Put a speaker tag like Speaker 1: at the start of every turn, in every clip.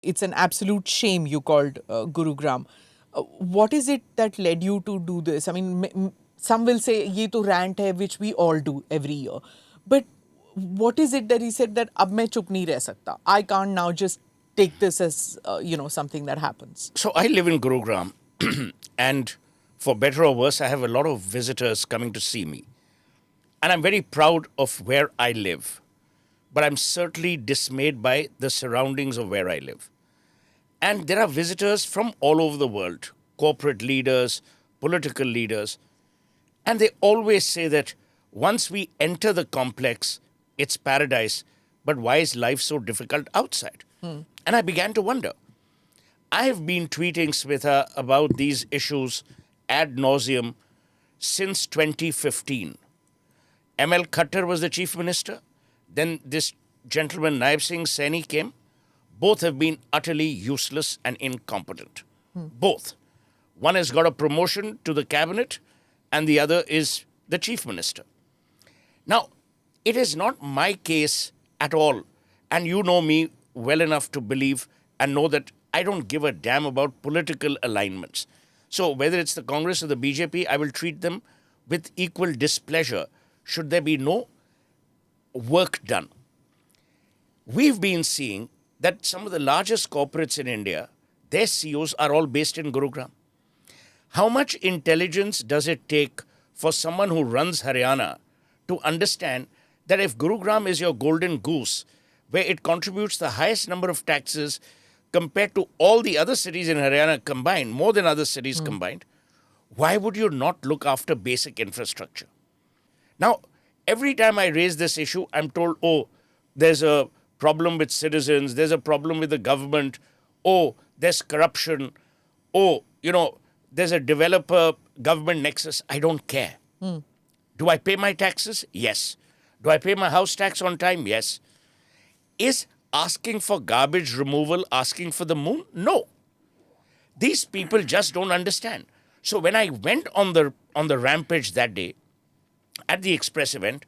Speaker 1: it's an absolute shame you called Gurugram. What is it that led you to do this? I mean, some will say ye to rant hai, which we all do every year. But what is it that he said that ab main chup nahi reh sakta? I can't now just take this as, something that happens.
Speaker 2: So I live in Gurugram, and for better or worse, I have a lot of visitors coming to see me. And I'm very proud of where I live. But I'm certainly dismayed by the surroundings of where I live. And there are visitors from all over the world, corporate leaders, political leaders, and they always say that once we enter the complex, it's paradise, but why is life so difficult outside? And I began to wonder. I have been tweeting, Smita, about these issues ad nauseum since 2015. ML Khattar was the chief minister. Then this gentleman, Naib Singh Saini, came. Both have been utterly useless and incompetent. Both. One has got a promotion to the cabinet and the other is the chief minister. Now, it is not my case at all. And you know me well enough to believe and know that I don't give a damn about political alignments. So whether it's the Congress or the BJP, I will treat them with equal displeasure should there be no work done. We've been seeing that some of the largest corporates in India, their CEOs are all based in Gurugram. How much intelligence does it take for someone who runs Haryana to understand that if Gurugram is your golden goose, where it contributes the highest number of taxes compared to all the other cities in Haryana combined, more than other cities combined, why would you not look after basic infrastructure? Now, every time I raise this issue, I'm told, oh, there's a problem with citizens, there's a problem with the government, oh, there's corruption, oh, there's a developer-government nexus. I don't care. Do I pay my taxes? Yes. Do I pay my house tax on time? Yes. Is asking for garbage removal asking for the moon? No. These people just don't understand. So when I went on the rampage that day, at the Express event,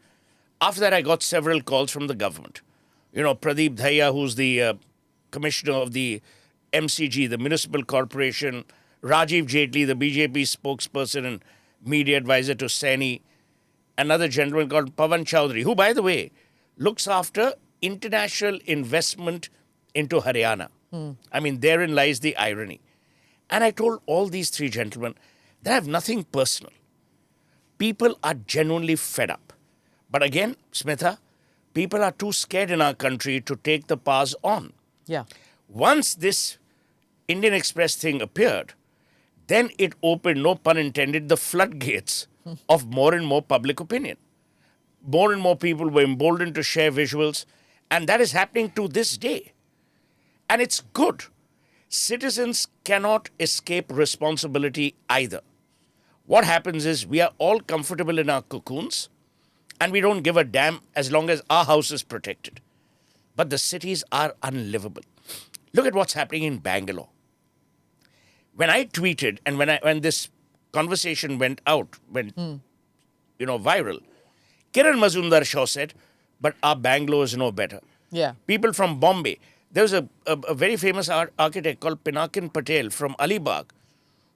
Speaker 2: after that I got several calls from the government. Pradeep Dhaya, who's the commissioner of the MCG, the Municipal Corporation, Rajiv Jaitley, the BJP spokesperson and media advisor to Saini, another gentleman called Pawan Chowdhury, who, by the way, looks after international investment into Haryana. I mean, therein lies the irony. And I told all these three gentlemen that I have nothing personal. People are genuinely fed up. But again, Smita, people are too scared in our country to take the paws on.
Speaker 1: Yeah.
Speaker 2: Once this Indian Express thing appeared, then it opened, no pun intended, the floodgates of more and more public opinion. More and more people were emboldened to share visuals, and that is happening to this day. And it's good. Citizens cannot escape responsibility either. What happens is we are all comfortable in our cocoons, and we don't give a damn as long as our house is protected. But the cities are unlivable. Look at what's happening in Bangalore. When I tweeted and when this conversation went viral, Kiran Mazumdar-Shaw said, but our Bangalore is no better.
Speaker 1: Yeah.
Speaker 2: People from Bombay. There was a very famous architect called Pinakin Patel from Alibag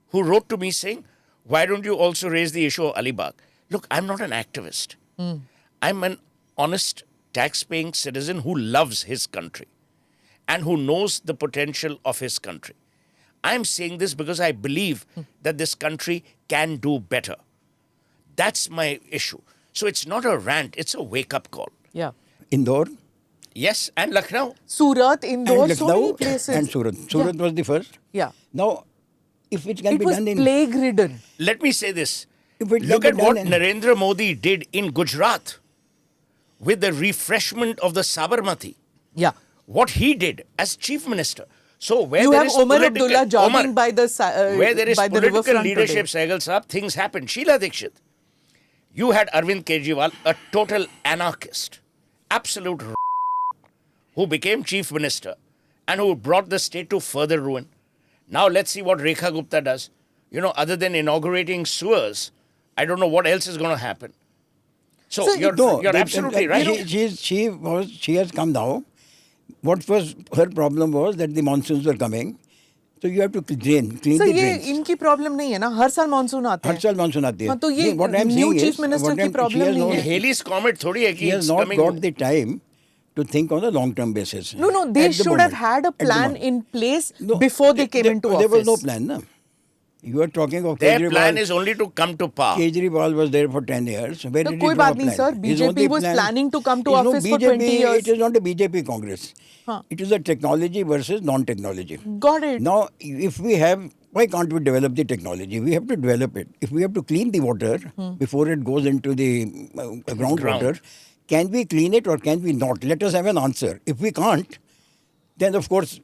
Speaker 2: who wrote to me saying, why don't you also raise the issue of Alibag? Look, I'm not an activist. I'm an honest, tax-paying citizen who loves his country and who knows the potential of his country. I'm saying this because I believe that this country can do better. That's my issue. So it's not a rant, it's a wake-up call.
Speaker 1: Yeah.
Speaker 3: Indore.
Speaker 2: Yes, and Lucknow.
Speaker 1: Surat, Indore,
Speaker 3: And
Speaker 1: so many
Speaker 3: Lucknow
Speaker 1: places.
Speaker 3: and Surat. Surat was the first.
Speaker 1: Yeah.
Speaker 3: Now, if it can
Speaker 1: It
Speaker 3: be
Speaker 1: was
Speaker 3: done in...
Speaker 1: plague-ridden.
Speaker 2: Let me say this.
Speaker 3: If it
Speaker 2: Look
Speaker 3: can
Speaker 2: at
Speaker 3: be
Speaker 2: what
Speaker 3: done in-
Speaker 2: Narendra Modi did in Gujarat with the refreshment of the Sabarmati.
Speaker 1: Yeah.
Speaker 2: What he did as chief minister. So where
Speaker 1: You
Speaker 2: there
Speaker 1: have
Speaker 2: is
Speaker 1: Omar
Speaker 2: political-
Speaker 1: Abdullah jogging
Speaker 2: Omar,
Speaker 1: by the
Speaker 2: where there is
Speaker 1: by the
Speaker 2: political
Speaker 1: riverfront
Speaker 2: leadership,
Speaker 1: today.
Speaker 2: Sehgal Saab, things happen. Sheila Dikshit. You had Arvind Kejriwal, a total anarchist, absolute who became chief minister and who brought the state to further ruin. Now let's see what Rekha Gupta does. Other than inaugurating sewers, I don't know what else is going to happen. So,
Speaker 1: So
Speaker 2: you're
Speaker 3: No,
Speaker 2: absolutely right.
Speaker 3: She has come now. What was her problem was that the monsoons were coming. So you have to clean
Speaker 1: sir
Speaker 3: the
Speaker 1: ये
Speaker 3: drains.
Speaker 1: इनकी problem नहीं है ना, हर साल monsoon आते
Speaker 3: हर
Speaker 1: हैं.
Speaker 3: साल monsoon आती है.
Speaker 1: हाँ, तो ये
Speaker 3: What I'm
Speaker 1: new
Speaker 3: saying
Speaker 1: chief
Speaker 3: is,
Speaker 1: minister
Speaker 3: what
Speaker 1: की
Speaker 3: she
Speaker 1: प्रॉब्लम
Speaker 3: has
Speaker 1: नहीं
Speaker 3: no,
Speaker 1: है.
Speaker 2: Haley's comet थोड़ी है कि
Speaker 3: she has
Speaker 2: it's
Speaker 3: not
Speaker 2: coming.
Speaker 3: got the time to think on a long-term basis.
Speaker 1: No, they
Speaker 3: At the
Speaker 1: should have
Speaker 3: moment.
Speaker 1: had a
Speaker 3: At the
Speaker 1: plan
Speaker 3: moment.
Speaker 1: in place
Speaker 3: No,
Speaker 1: before they came into office.
Speaker 3: There was no plan, no. You are talking of
Speaker 2: Their
Speaker 3: Kejriwal.
Speaker 2: plan is only to come to power.
Speaker 3: Kejriwal was there for 10 years. Where
Speaker 1: No,
Speaker 3: did
Speaker 1: कोई
Speaker 3: he draw
Speaker 1: बात
Speaker 3: a
Speaker 1: नहीं,
Speaker 3: plan?
Speaker 1: sir.
Speaker 3: His
Speaker 1: BJP
Speaker 3: only
Speaker 1: was
Speaker 3: plan
Speaker 1: planning to come to
Speaker 3: is no
Speaker 1: office for
Speaker 3: BJP,
Speaker 1: 20 years.
Speaker 3: It is not a BJP Congress.
Speaker 1: Huh.
Speaker 3: It is a technology versus non-technology.
Speaker 1: Got it.
Speaker 3: Now, if we have, why can't we develop the technology? We have to develop it. If we have to clean the water before it goes into the groundwater, can we clean it or can we not? Let us have an answer. If we can't, then of course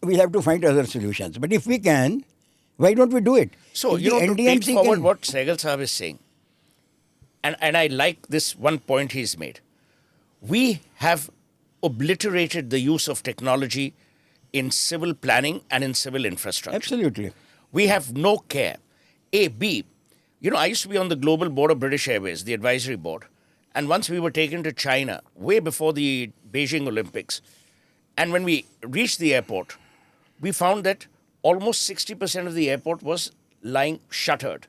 Speaker 3: we'll have to find other solutions. But if we can, why don't we do it?
Speaker 2: So,
Speaker 3: If
Speaker 2: you
Speaker 3: the
Speaker 2: know, to take
Speaker 3: NDMC
Speaker 2: forward
Speaker 3: can-
Speaker 2: what Sehgal Saab is saying, and I like this one point he's made. We have obliterated the use of technology in civil planning and in civil infrastructure.
Speaker 3: Absolutely.
Speaker 2: We have no care. A, B, you know, I used to be on the global board of British Airways, the advisory board. And once we were taken to China, way before the Beijing Olympics. And when we reached the airport, we found that almost 60% of the airport was lying shuttered.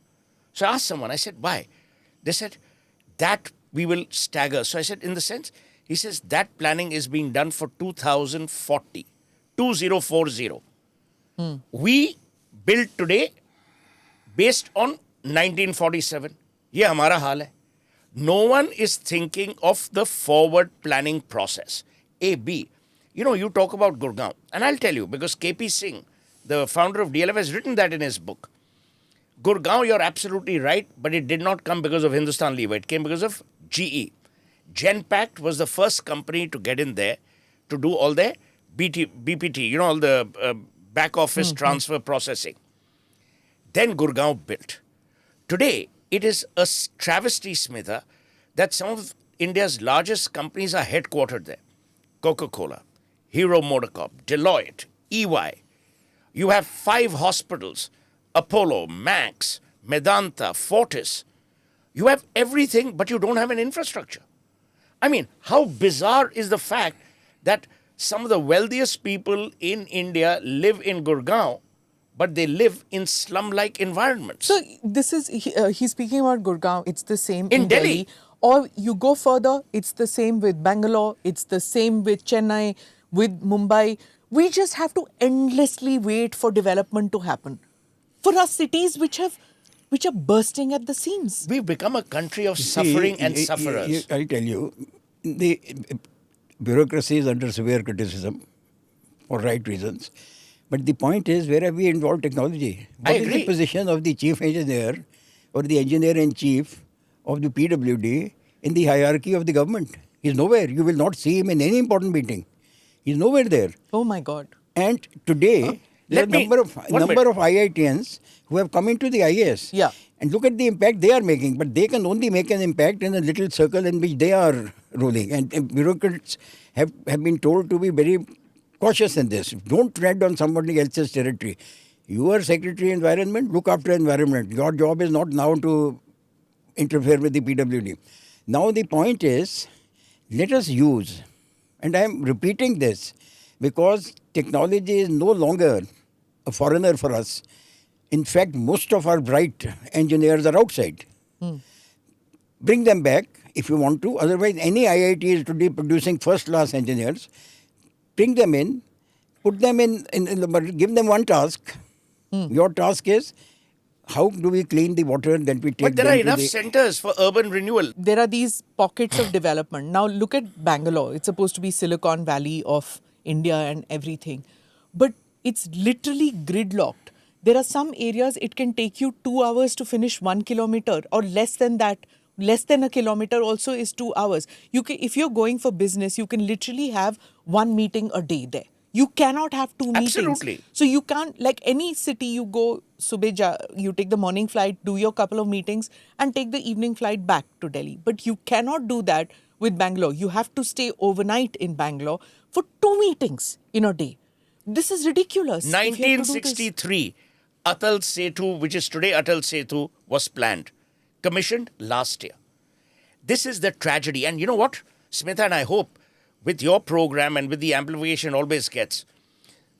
Speaker 2: So I asked someone, I said, why? They said, that we will stagger. So I said, in the sense, he says, that planning is being done for 2040, 2040. We build today based on 1947. ये हमारा हाल है. No one is thinking of the forward planning process. A, B. You know, you talk about Gurgaon, and I'll tell you, because KP Singh, the founder of DLF, has written that in his book. Gurgaon, you're absolutely right, but it did not come because of Hindustan Lever. It came because of GE. Genpact was the first company to get in there to do all their BPT, you know, all the back office transfer processing. Then Gurgaon built. Today, it is a travesty, Smita, that some of India's largest companies are headquartered there. Coca-Cola, Hero MotoCorp, Deloitte, EY. You have 5 hospitals, Apollo, Max, Medanta, Fortis. You have everything, but you don't have an infrastructure. I mean, how bizarre is the fact that some of the wealthiest people in India live in Gurgaon, but they live in slum-like environments.
Speaker 1: So this is he's speaking about Gurgaon. It's the same
Speaker 2: In
Speaker 1: in
Speaker 2: Delhi.
Speaker 1: Or you go further, it's the same with Bangalore. It's the same with Chennai, with Mumbai. We just have to endlessly wait for development to happen. For us cities which are bursting at the seams.
Speaker 2: We've become a country of suffering and sufferers.
Speaker 3: I'll tell you, the bureaucracy is under severe criticism for right reasons. But the point is, where have we involved technology? What is
Speaker 2: agree.
Speaker 3: the position of the chief engineer or the engineer-in-chief of the PWD in the hierarchy of the government? He's nowhere. You will not see him in any important meeting. He's nowhere there.
Speaker 1: Oh my God.
Speaker 3: And today, there are
Speaker 2: let me-
Speaker 3: number of
Speaker 2: one
Speaker 3: IITians who have come into the IAS.
Speaker 1: Yeah.
Speaker 3: And look at the impact they are making. But they can only make an impact in a little circle in which they are ruling. And bureaucrats have been told to be very cautious in this. Don't tread on somebody else's territory. You are Secretary Environment, look after environment. Your job is not now to interfere with the PWD. Now the point is, let us use, and I am repeating this, because technology is no longer a foreigner for us. In fact, most of our bright engineers are outside. Bring them back if you want to. Otherwise, any IIT is today producing first-class engineers. Bring them in, put them give them one task. Your task is, how do we clean the water that we take
Speaker 2: But there
Speaker 3: them
Speaker 2: are
Speaker 3: to
Speaker 2: enough
Speaker 3: the-
Speaker 2: centers for urban renewal.
Speaker 1: There are these pockets of development. Now look at Bangalore. It's supposed to be Silicon Valley of India and everything. But it's literally gridlocked. There are some areas it can take you 2 hours to finish 1 kilometer or less than that. Less than a kilometer also is 2 hours. If you're going for business, you can literally have 1 meeting a day there. You cannot have 2 meetings.
Speaker 2: Absolutely.
Speaker 1: So you can't, like any city, you go, you take the morning flight, do your couple of meetings and take the evening flight back to Delhi. But you cannot do that with Bangalore. You have to stay overnight in Bangalore for 2 meetings in a day. This is ridiculous. if you have to do this.
Speaker 2: 1963, Atal Setu, which is today Atal Setu, was planned, commissioned last year. This is the tragedy. And you know what, Smita, and I hope with your program and with the amplification always gets,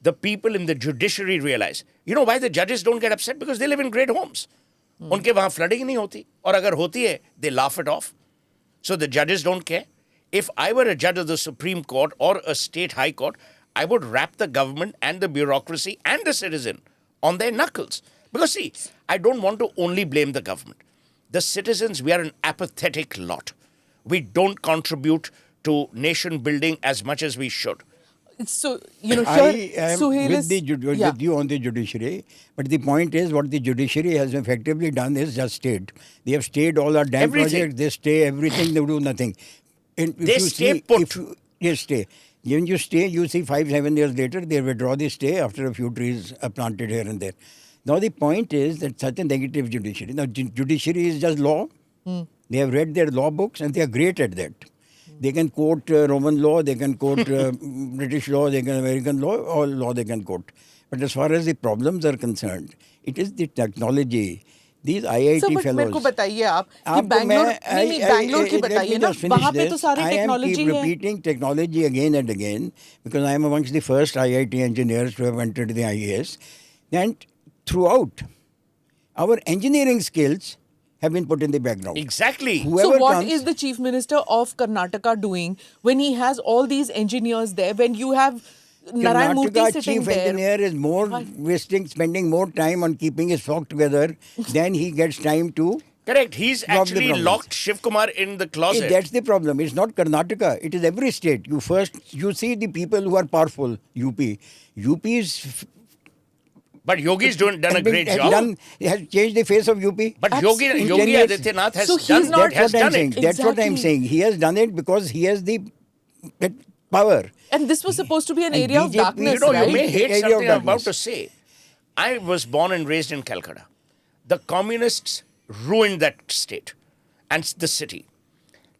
Speaker 2: the people in the judiciary realize, you know why the judges don't get upset? Because they live in great homes. उनके वहाँ flooding नहीं होती, और अगर होती है, they laugh it off. So the judges don't care. If I were a judge of the Supreme Court or a state high court, I would wrap the government and the bureaucracy and the citizen on their knuckles. Because see, I don't want to only blame the government. The citizens, we are an apathetic lot. We don't contribute to nation building as much as we should.
Speaker 1: So, you know,
Speaker 3: I
Speaker 1: here,
Speaker 3: am
Speaker 1: Suhel
Speaker 3: with,
Speaker 1: is,
Speaker 3: with you on the judiciary, but the point is what the judiciary has effectively done is just stayed. They have stayed all our damn projects, they stay everything, they do nothing. And if
Speaker 2: They
Speaker 3: you
Speaker 2: stay
Speaker 3: see,
Speaker 2: put.
Speaker 3: If you, yes, stay. When you stay, you see 5-7 years later, they withdraw the stay after a few trees are planted here and there. Now the point is that such a negative judiciary. Now judiciary is just law. They have read their law books and they are great at that. They can quote Roman law, they can quote British law, they can American law, all law they can quote. But as far as the problems are concerned, it is the technology. These IIT
Speaker 1: so, but
Speaker 3: fellows.
Speaker 1: मेरे को बताइए आप कि बैंगलोर नहीं बैंगलोर की बताइए ना वहाँ पे तो सारी टेक्नोलॉजी है.
Speaker 3: I am keep repeating technology again and again because I am amongst the first IIT engineers to have entered the IAS, and throughout our engineering skills have been put in the background.
Speaker 2: Exactly.
Speaker 3: Whoever
Speaker 1: So what
Speaker 3: comes,
Speaker 1: is the Chief Minister of Karnataka doing when he has all these engineers there, when you have Narayan Murthy
Speaker 3: Karnataka
Speaker 1: sitting
Speaker 3: chief
Speaker 1: there?
Speaker 3: engineer is more spending more time on keeping his flock together than he gets time to.
Speaker 2: Correct. He's
Speaker 3: solve the
Speaker 2: actually
Speaker 3: problems.
Speaker 2: locked Shiv Kumar in the closet.
Speaker 3: That's the problem. It's not Karnataka. It is every state. You see the people who are powerful. UP is.
Speaker 2: But Yogi's done a great job.
Speaker 3: Has changed the face of UP.
Speaker 2: But
Speaker 1: Absolutely.
Speaker 2: Yogi Adityanath has
Speaker 1: So he's
Speaker 2: done,
Speaker 1: not-
Speaker 2: has
Speaker 3: That's what I'm
Speaker 2: done
Speaker 3: saying.
Speaker 2: it.
Speaker 3: That's what I'm
Speaker 1: Exactly.
Speaker 3: saying. He has done it because he has the power.
Speaker 1: And this was supposed to be an
Speaker 3: And
Speaker 1: area of
Speaker 3: BJP
Speaker 1: darkness,
Speaker 2: You know,
Speaker 1: right?
Speaker 2: you may hate
Speaker 3: Area of
Speaker 2: something I'm about
Speaker 3: darkness.
Speaker 2: to say. I was born and raised in Calcutta. The communists ruined that state and the city.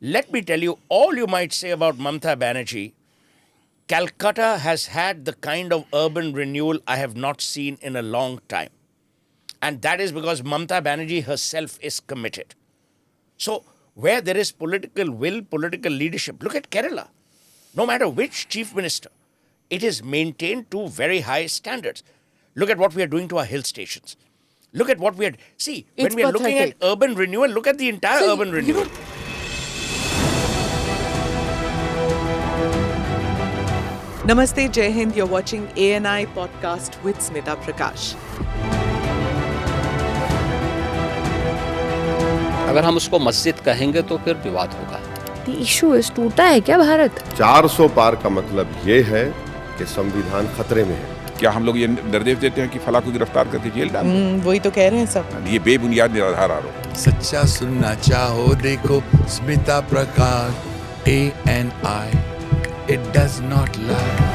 Speaker 2: Let me tell you, all you might say about Mamata Banerjee, Calcutta has had the kind of urban renewal I have not seen in a long time. And that is because Mamata Banerjee herself is committed. So, where there is political will, political leadership, look at Kerala. No matter which chief minister, it is maintained to very high standards. Look at what we are doing to our hill stations. Look at what we are... See,
Speaker 1: It's
Speaker 2: when we are looking at
Speaker 1: pathetic.
Speaker 2: urban renewal, look at the entire
Speaker 1: So,
Speaker 2: urban
Speaker 1: you
Speaker 2: renewal.
Speaker 1: know- Namaste, Jai Hind. You're watching ANI podcast with Smita Prakash.
Speaker 4: अगर हम उसको मस्जिद कहेंगे तो फिर विवाद होगा.
Speaker 5: The issue is टूटा है क्या भारत?
Speaker 6: 400 पार का मतलब ये है कि संविधान खतरे में है.
Speaker 7: क्या हम लोग ये निर्देश देते हैं कि फला को गिरफ्तार करके जेल डाल दें?
Speaker 1: वही तो कह रहे हैं सब.
Speaker 7: ये बेबुनियाद निराधार आरोप.
Speaker 8: सच्चा सुनना चाहो देखो स्मिता प्रकाश ANI. It does not lie.